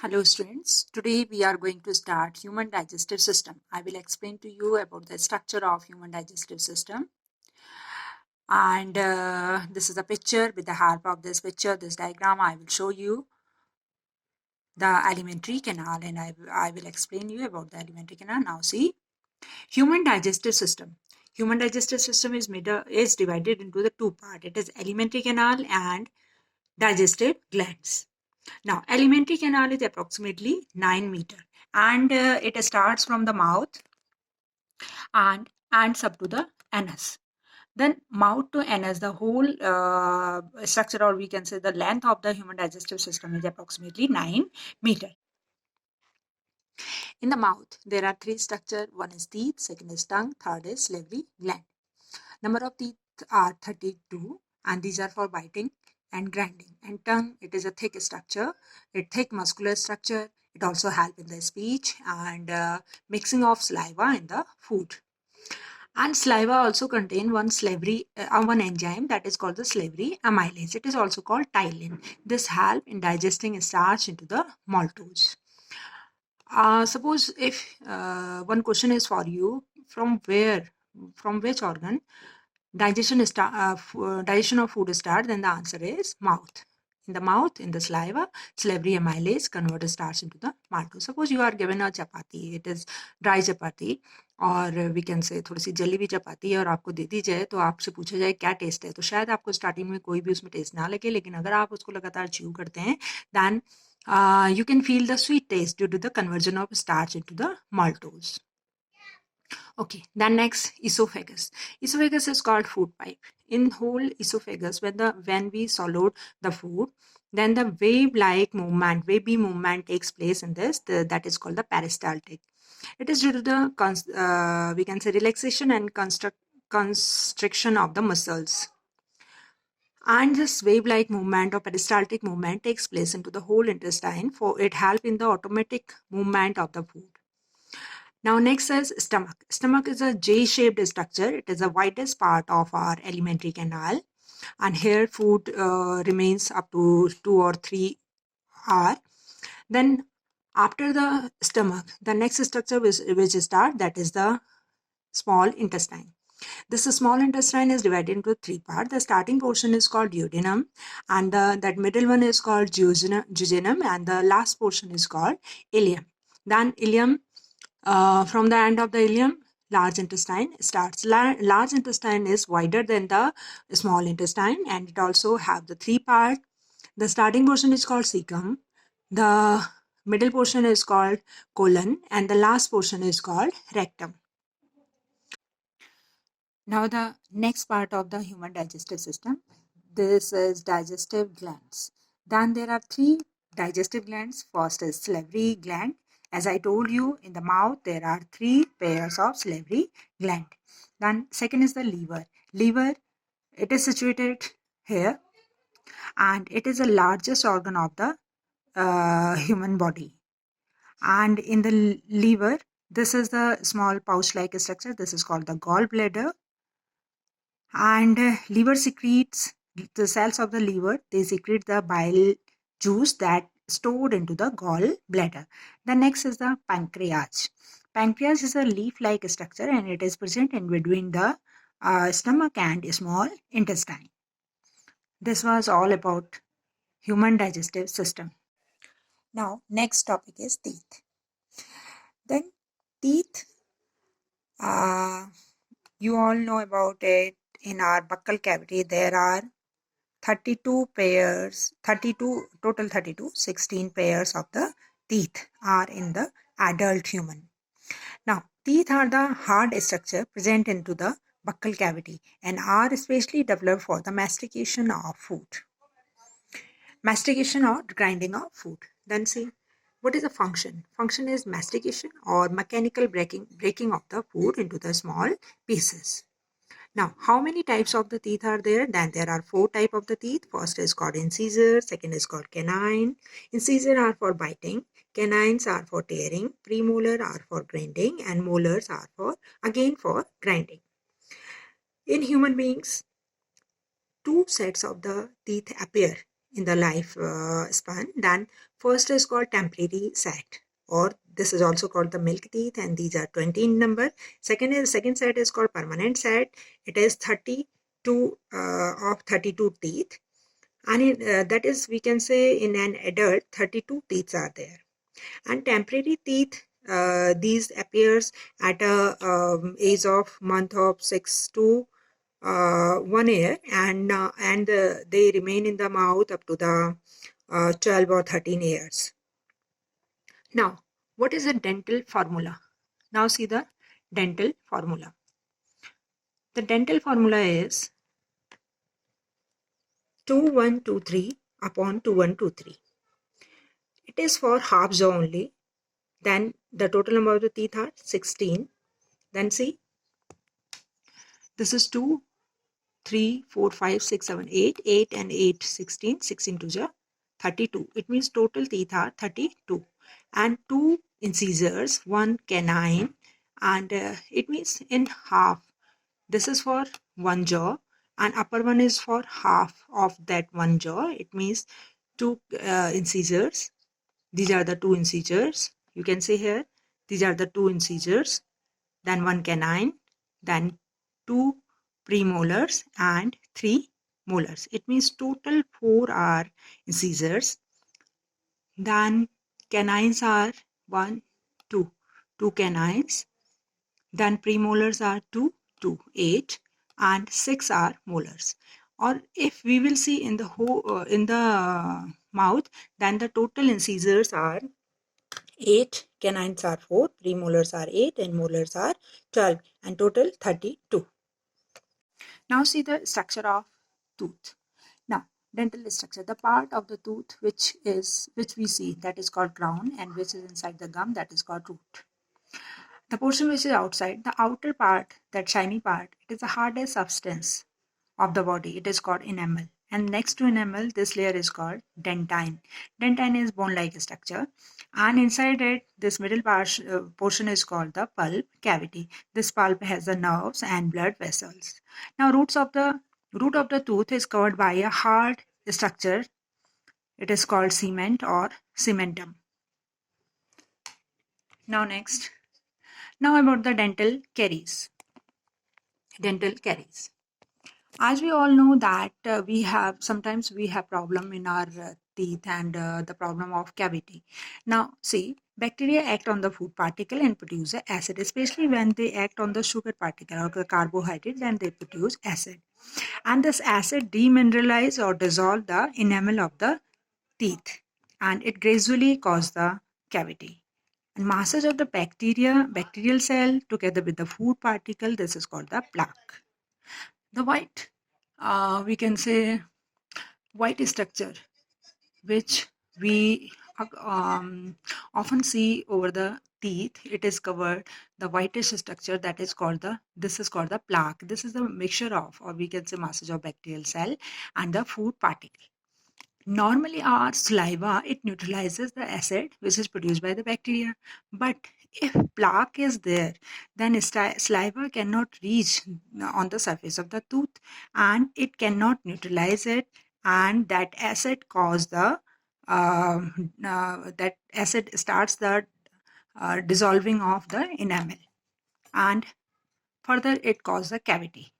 Hello students, today we are going to start human digestive system. I will explain to you about the structure of human digestive system. And this is a picture. With the help of this picture, this diagram, I will show you the alimentary canal, and I will explain you about the alimentary canal. Now see, human digestive system. Human digestive system is divided into the two parts. It is alimentary canal and digestive glands. Now, alimentary canal is approximately 9 meter, and it starts from the mouth and ends up to the anus. Then mouth to anus, the whole structure, or we can say the length of the human digestive system, is approximately 9 meter. In the mouth, there are three structures. One is teeth, second is tongue, third is salivary gland. Number of teeth are 32, and these are for biting and grinding. And tongue, it is a thick structure, a thick muscular structure. It also helps in the speech and mixing of saliva in the food. And saliva also contain one enzyme that is called the salivary amylase. It is also called ptyalin. This help in digesting starch into the maltose. Suppose if one question is for you, from which organ digestion of food starts, then the answer is mouth. In the mouth, in the saliva, salivary amylase converts starch into the maltose. Suppose you are given a chapati, it is dry chapati, और we can say थोड़ी सी जली हुई चपाती है और आपको दे दी जाए, तो आपसे पूछा जाए क्या टेस्ट है, तो शायद आपको स्टार्टिंग में कोई भी उसमें टेस्ट ना लगे, लेकिन अगर आप उसको लगातार च्यू करते हैं, then you can feel the sweet taste due to the conversion of starch into the maltose. Okay, then next, esophagus. Esophagus is called food pipe. In whole esophagus, when we swallowed the food, then the wavy movement takes place in this. That is called the peristaltic. It is due to the we can say relaxation and constriction of the muscles. And this wave-like movement or peristaltic movement takes place into the whole intestine, for it helps in the automatic movement of the food. Now next is stomach. Stomach is a J-shaped structure. It is the widest part of our alimentary canal, and here food remains up to 2 or 3 hours. Then after the stomach, the next structure which start, that is the small intestine. This small intestine is divided into 3 parts. The starting portion is called duodenum, and that middle one is called jejunum, and the last portion is called ileum. Then ileum, from the end of the ileum, large intestine starts. Large intestine is wider than the small intestine, and it also have the 3 parts. The starting portion is called cecum, the middle portion is called colon, and the last portion is called rectum. Now the next part of the human digestive system, this is digestive glands. Then there are 3 digestive glands. First is salivary gland. As I told you, in the mouth there are 3 pairs of salivary gland. Then second is the liver. Liver, it is situated here, and it is the largest organ of the human body. And in the liver, this is the small pouch-like structure. This is called the gallbladder. And liver secretes, the cells of the liver, they secrete the bile juice that stored into the gallbladder. The next is the pancreas. Pancreas is a leaf-like structure, and it is present in between the stomach and small intestine. This was all about human digestive system. Now next topic is teeth. Then teeth, you all know about it. In our buccal cavity, there are 32 pairs, 16 pairs of the teeth are in the adult human. Now, teeth are the hard structure present into the buccal cavity and are especially developed for the mastication of food. Mastication or grinding of food. Then see, what is a function? Function is mastication or mechanical breaking of the food into the small pieces. Now, how many types of the teeth are there? Then there are 4 types of the teeth. First is called incisor, second is called canine. Incisor are for biting, canines are for tearing, premolar are for grinding, and molars are for grinding. In human beings, 2 sets of the teeth appear in the life span. Then First is called temporary set, or this is also called the milk teeth, and these are 20 in number. Second set is called permanent set. It is 32 of 32 teeth, and that is, we can say, in an adult 32 teeth are there. And temporary teeth, these appears at a age of month of 6 to 1 year, and they remain in the mouth up to the 12 or 13 years. Now, what is a dental formula? Now see the dental formula. The dental formula is 2123 upon 2123. It is for half jaw only. Then the total number of the teeth are 16. Then see, this is 2, 3, 4, 5, 6, 7, 8. 8 and 8, 16. 16 to the 32. It means total teeth are 32. And 2 incisors, 1 canine, and it means in half. This is for one jaw, and upper one is for half of that one jaw. It means 2 incisors. These are the 2 incisors. You can see here, these are the 2 incisors. Then 1 canine, then 2 premolars and 3 molars. It means total 4 are incisors. Then canines are 1, 2, 2 canines. Then premolars are 2, 2, 8, and 6 are molars. Or if we will see in the whole in the mouth, then the total incisors are 8, canines are 4, premolars are 8, and molars are 12, and total 32. Now see the structure of tooth. Now, dental structure, the part of the tooth which we see, that is called crown, and which is inside the gum, that is called root. The portion which is outside, the outer part, that shiny part, it is the hardest substance of the body. It is called enamel. And next to enamel, this layer is called dentine. Dentine is bone-like structure. And inside it, this middle portion is called the pulp cavity. This pulp has the nerves and blood vessels. Now, root of the tooth is covered by a hard structure. It is called cement or cementum. Now next. Now about the dental caries. Dental caries. As we all know that sometimes we have problem in our teeth, and the problem of cavity. Now see, bacteria act on the food particle and produce acid, especially when they act on the sugar particle or the carbohydrate, then they produce acid. And this acid demineralize or dissolve the enamel of the teeth, and it gradually cause the cavity. And massage of the bacterial cell together with the food particle, this is called the plaque. The white, we can say, white structure, which we often see over the teeth, it is covered, the whitish structure, that is called this is called the plaque. This is a mixture of, or we can say, massage of bacterial cell and the food particle. Normally, our saliva, it neutralizes the acid which is produced by the bacteria. But if plaque is there, then saliva cannot reach on the surface of the tooth, and it cannot neutralize it, and that acid that acid starts the dissolving of the enamel, and further it causes a cavity.